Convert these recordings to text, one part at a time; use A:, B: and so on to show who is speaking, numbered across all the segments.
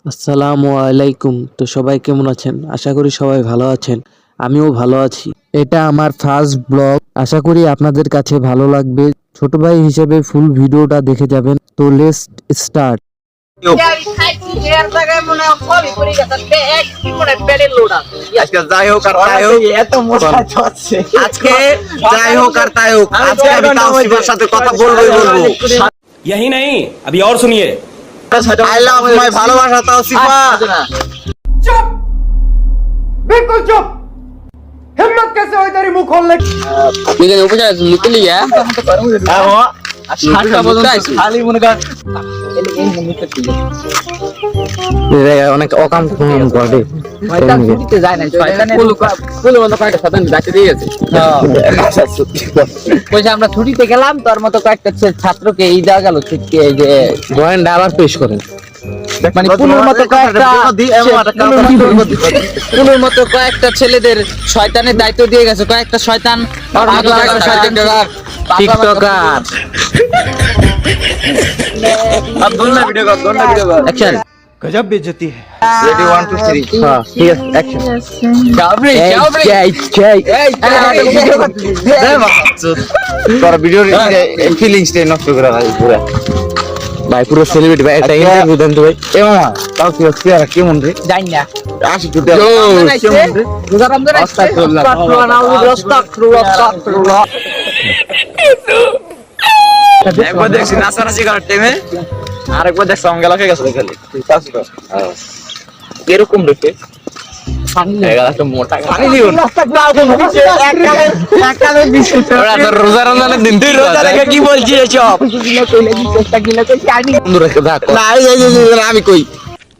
A: আসসালামু আলাইকুম। তো সবাই কেমন আছেন? আশা করি সবাই ভালো আছেন। আমিও ভালো আছি। এটা আমার ফার্স্ট ব্লগ। আশা করি আপনাদের কাছে ভালো লাগবে। ছোট ভাই হিসেবে ফুল ভিডিওটা দেখে যাবেন। তো লেটস স্টার্ট।
B: আজকে যাই হোক আর তাই হোক, আজকে যাই হোক আর তাই হোক, আজকে আমি তাওসিফের সাথে কথা বলবোই বলবো।
C: यही नहीं अभी और सुनिए।
B: আই লাভ মাই ভালোবাসা তাওসিফা।
D: चुप बिल्कुल चुप हिम्मत कैसे हुई तेरी मुंह खोलने की
B: খালি মনে কর অনেক অকাম করে
E: আমরা ছুটিতে গেলাম তোর মতো কয়েকটা ছাত্রকে এই দেওয়া গেল এই যে
A: গোয়েন্দা আবার পেশ করেন।
E: মানে পুলের মতো কয়েকটা ছেলেদের শয়তানের দায়িত্ব দিয়ে গেছে, কয়েকটা শয়তান
A: টিকটকার
E: অ্যাকশন
D: गजब बेइज्जती है
B: রেডি 1 2 3
A: হ্যাঁ ঠিক আছে অ্যাকশন।
B: তোর ভিডিও ফিলিংস টা নষ্ট করে ভাই পুরো
A: ভাই পুরো সেলিব্রিটি ভাই একটা ইন্টারভিউ দেন তো ভাই।
B: এ মামা তাও কি হচ্ছে আর কেমন রে
E: জানি না
B: আসি তো দেখ একবার দেখছি নাচানাচি করার টাইমে আরেকবার দেখছি আমি গেলাকে গেছে খালি এরকম রেখে রোজা রমজানের দিন তুই রোজা রেখে কি বলছিস এসব আমি কই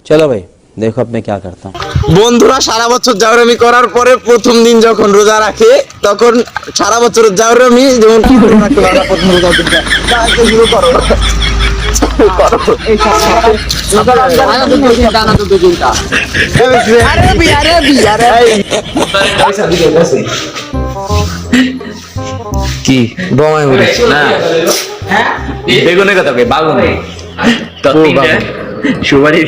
F: चलो भाई देखो अब मैं क्या करता हूँ।
B: বন্ধুরা সারা বছর জাউরামি করার পরে প্রথম দিন যখন রোজা রাখে তখন সারা বছরের জাউরামি যেমন কি করে রাখতে পারে প্রথম রোজা দিনটা শুরু করো
A: কি বমাই বলে
B: না বেগুনের কথা কই বাগুন তো তিনটা সুপারি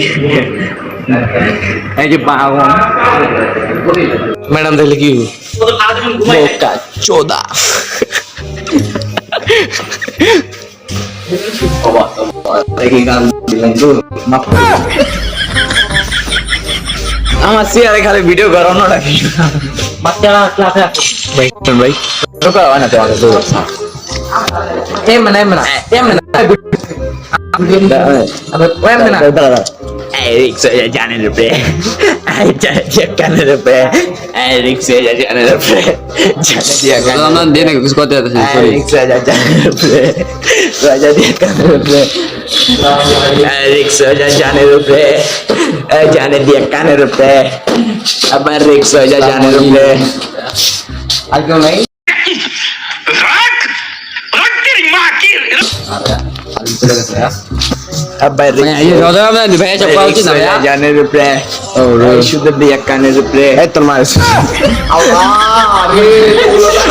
B: এই যে বাগুন
A: ম্যাডাম দেখলে কি
B: বোকা চোদা আমার সিয়ারে খালি ভিডিও করানো নাকি ভাই ঢোকা হয় না তোমাকে তো Eric soy ya en el pre. Ay, ya en el pre. Eric soy ya en el pre. Ya
F: ना देने को किसको देते हैं
B: Eric soy ya en el pre. Ya en el pre. Eric soy ya en el pre. Ya en el pre. Ab Eric soy ya en el pre.
E: algo नहीं
B: Ab Eric
F: ये रोजा में भाई जब पाउच ना यार
B: ya en el pre. Oh, right. Should be ya en el pre. Esto más.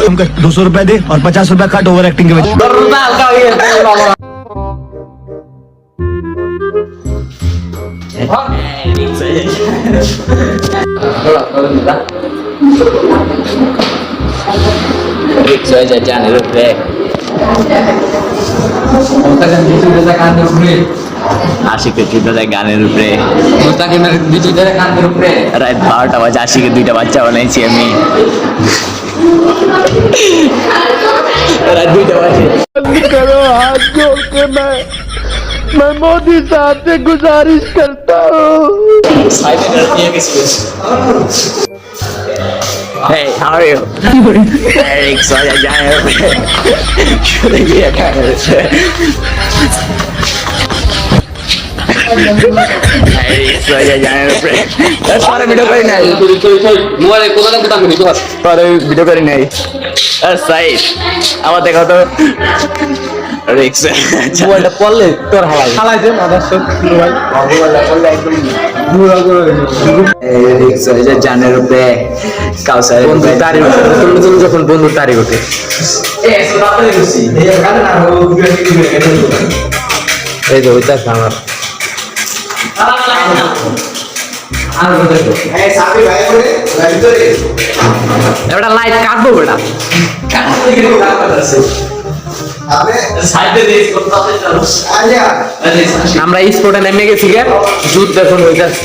D: तुम 200 रुपए दे और 50 रुपए कट ओवर एक्टिंग के वजह
B: Eric soy ya en el pre. আশিকের জুতো যায় গানের উপরে রাত 12টা বাজে আশিকের 2টা বাচ্চা বানাইছি আমি রাত 2টা বাজে
D: करो हाथ जोड़ के मैं मोदी साहब से गुजारिश करता हूँ
B: Hey, how are you? Eric soy ya en el pre. Should be a ganer উপরে Eric soy ya en el pre. পরে ভিডিও করি নাই
F: मोबाइल को ना कुछ नहीं तो
B: পরে ভিডিও করি নাই সাইড আমার দেখো তো রিক্স
A: মোবাইলটা পড়লে তোর হালাই
D: हालांकि दे आदर्श भाई
B: রিক্স যে জানের উপরে কাউসার
A: বন্ধু তারি ওঠে নতুন যখন বন্ধু তারি ওঠে এই যে ওইটা আমার
E: এবারে লাইট কাটবো বেটা আমরা স্পোর্টে নেমে গেছি গে যুদ্ধ এখন হইতাছে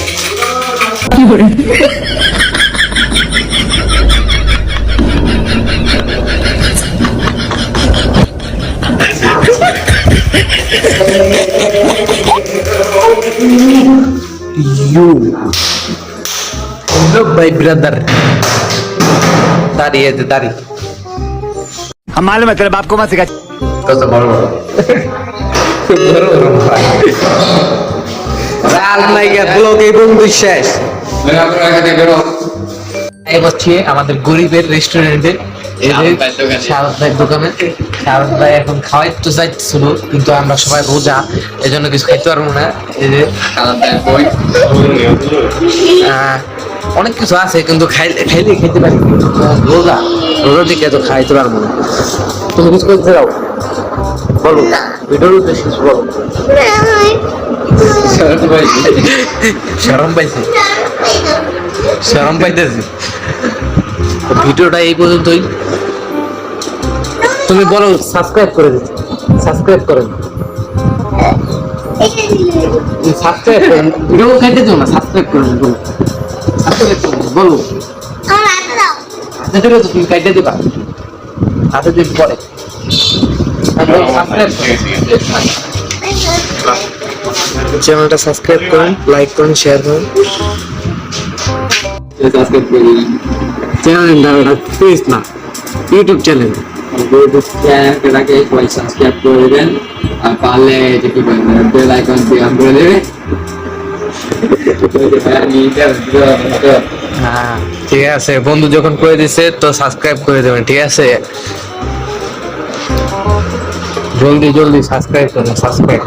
E: Look, my brother. दाढ़ी है दाढ़ी
D: हम मालूम है तेरे बाप को मत सिखा
E: तो बड़ो রাল নাই গে ব্লগ এই বন্ধু শেষ এই বসছে আমাদের গরিবের রেস্টুরেন্টে শারদ ভাইয়ের দোকানে শারদ ভাই এখন খাওয়াইতে চাইছিল কিন্তু আমরা সবাই রোজা এজন্য কিছু খাইতে পারবো না এই যে অনেক কিছু আছে কিন্তু খাইলে খেতে পারি রোজা রোজা থেকে তো খাইতে পারবো না তুমি কিছু করতে চাও বলো ভিডিওর উদ্দেশ্যে কিছু বলো শরম পাইছে শরম পাইতেছি ভিডিওটা এই পর্যন্তই তুমি বলো সাবস্ক্রাইব করে দিচ্ছি সাবস্ক্রাইব করেন সাবস্ক্রাইব করেন ভিডিও খাইতে দিও না সাবস্ক্রাইব করেন বলো সাবস্ক্রাইব করেন বলো দেখো তো তুমি কাইটে দিবা হাতে দিন পরে চ্যানেলটা সাবস্ক্রাইব করুন লাইক করুন শেয়ার করুন সাবস্ক্রাইব করুন চ্যানেলটা প্লিজ না ইউটিউব চ্যানেল ইউটিউব চ্যানেলটাকে সবাই সাবস্ক্রাইব করে দেন আর পারলে যে কি বলবেন বেল আইকন দিয়ে অন করে দেবে হ্যাঁ ঠিক আছে বন্ধু যখন করে দিছে তো সাবস্ক্রাইব করে দেবেন ঠিক আছে জলদি জলদি সাবস্ক্রাইব করুন সাবস্ক্রাইব